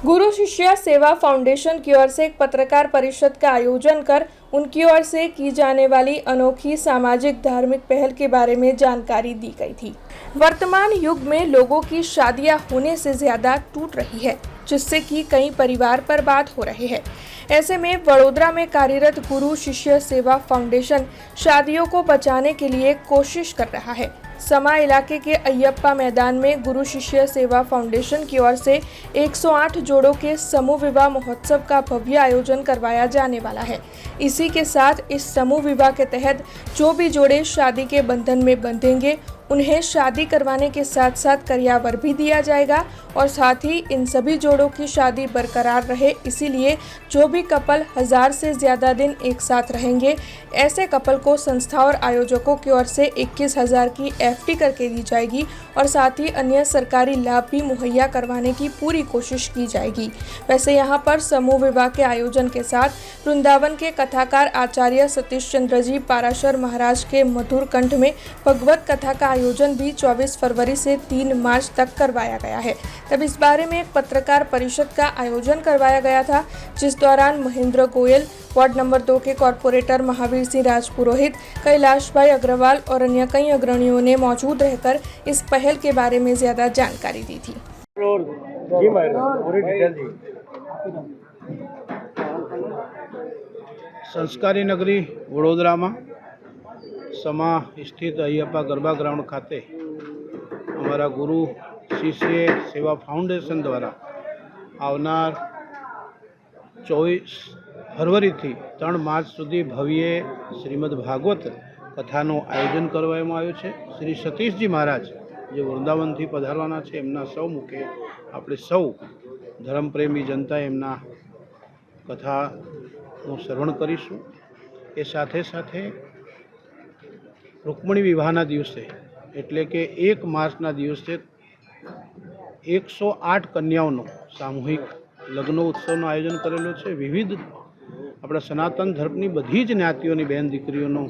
गुरु शिष्य सेवा फाउंडेशन की ओर से एक पत्रकार परिषद का आयोजन कर उनकी ओर से की जाने वाली अनोखी सामाजिक धार्मिक पहल के बारे में जानकारी दी गई थी। वर्तमान युग में लोगों की शादियां होने से ज्यादा टूट रही है, जिससे कि कई परिवार बर्बाद हो रहे हैं। ऐसे में वडोदरा में कार्यरत गुरु शिष्य सेवा फाउंडेशन शादियों को बचाने के लिए कोशिश कर रहा है। समा इलाके के अयप्पा मैदान में गुरु शिष्य सेवा फाउंडेशन की ओर से 108 जोड़ों के समूह विवाह महोत्सव का भव्य आयोजन करवाया जाने वाला है। इसी के साथ इस समूह विवाह के तहत जो भी जोड़े शादी के बंधन में बंधेंगे उन्हें शादी करवाने के साथ साथ करियावर भी दिया जाएगा और साथ ही इन सभी जोड़ों की शादी बरकरार रहे, इसीलिए जो भी कपल 1000 से ज़्यादा दिन एक साथ रहेंगे ऐसे कपल को संस्था और आयोजकों की ओर से 21,000 की FD करके दी जाएगी और साथ ही अन्य सरकारी लाभ भी मुहैया करवाने की पूरी कोशिश की जाएगी। वैसे यहाँ पर समूह विवाह के आयोजन के साथ वृंदावन के कथाकार आचार्य सतीश चंद्र जी पाराशर महाराज के मधुर कंठ में भगवत कथा का आयोजन भी 24 फरवरी से 3 मार्च तक करवाया गया है। तब इस बारे में एक पत्रकार परिषद का आयोजन करवाया गया था, जिस दौरान महेंद्र गोयल, वार्ड नंबर 2 के कॉर्पोरेटर महावीर सिंह राजपुरोहित, कैलाश भाई अग्रवाल और अन्य कई अग्रणियों ने मौजूद रहकर इस पहल के बारे में ज्यादा जानकारी दी थी। संस्कारी नगरी वडोदरा में समा स्थित अयप्पा गरबा ग्राउंड खाते अमरा गुरु शिष्य सेवा फाउंडेशन द्वारा आवनार 24 फरवरी थी 3 मार्च सुधी भव्य श्रीमद भागवत कथाનું आयोजन કરવામાં આવ્યું છે। श्री सतीशजी महाराज જે વૃંદાવનથી પધારવાના છે એમના સૌ મુખે આપણે સૌ ધર્મપ્રેમી જનતા એમના કથાનું શ્રવણ કરીશું। એ સાથે સાથે रुक्मिणी विवाहना दिवसे एटले के 1 मार्चना दिवसे 108 कन्याओं सामूहिक लग्नोत्सवનું आयोजन करेलू है। विविध अपना सनातन धर्मनी बधी ज ज्ञातिओनी बहन दीकरीओनुं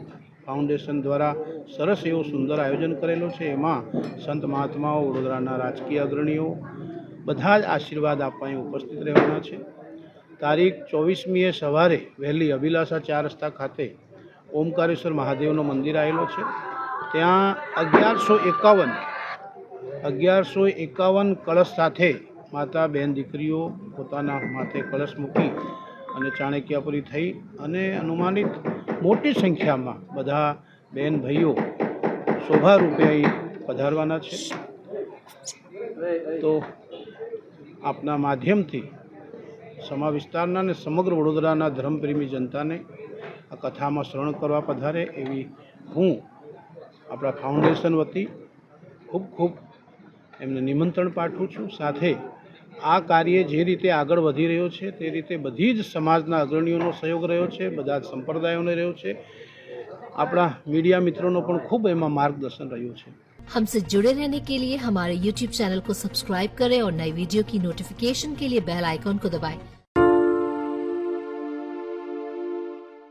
फाउंडेशन द्वारा सरस एवं सुंदर आयोजन करेलू है। एमां संत महात्माओं वडोदराना राजकीय अग्रणीओ बधा ज आशीर्वाद आपवा उपस्थित रहेवाना छे। तारीख 24मीए सवारे वहेली अभिलाषा 4 रस्ता खाते ओमकारेश्वर महादेवनो मंदिर आवेलो छे। त्यां 1151 कलश साथे माता बहन दीकरीओ पोताना माथे कलश मूकी अने चाणक्यापुरी थई अने अनुमानित मोटी संख्या में बधा बहन भाईओ शोभा रूपे पधारवाना छे। तो आपना माध्यमथी समा विस्तारना ने समग्र वडोदराना धर्मप्रेमी जनता ने आ कथा में श्रवण करवा पधारे एवी हूँ अपना फाउंडेशन वती खूब खूब एमने निमंत्रण पाठवुं छूं। साथे आ कार्य जे रीते आगळ वधी रह्यो छे ते रीते बधी ज समाजना अग्रणीओनो सहयोग रह्यो छे, बधा संप्रदायोने रह्यो छे। अपना मीडिया मित्रों पण खूब एमां मार्गदर्शन रह्यो छे। हमसे जुड़े रहने के लिए हमारे YouTube चैनल को सब्सक्राइब करें और नई वीडियो की नोटिफिकेशन के लिए बेल आइकॉन को दबाएं।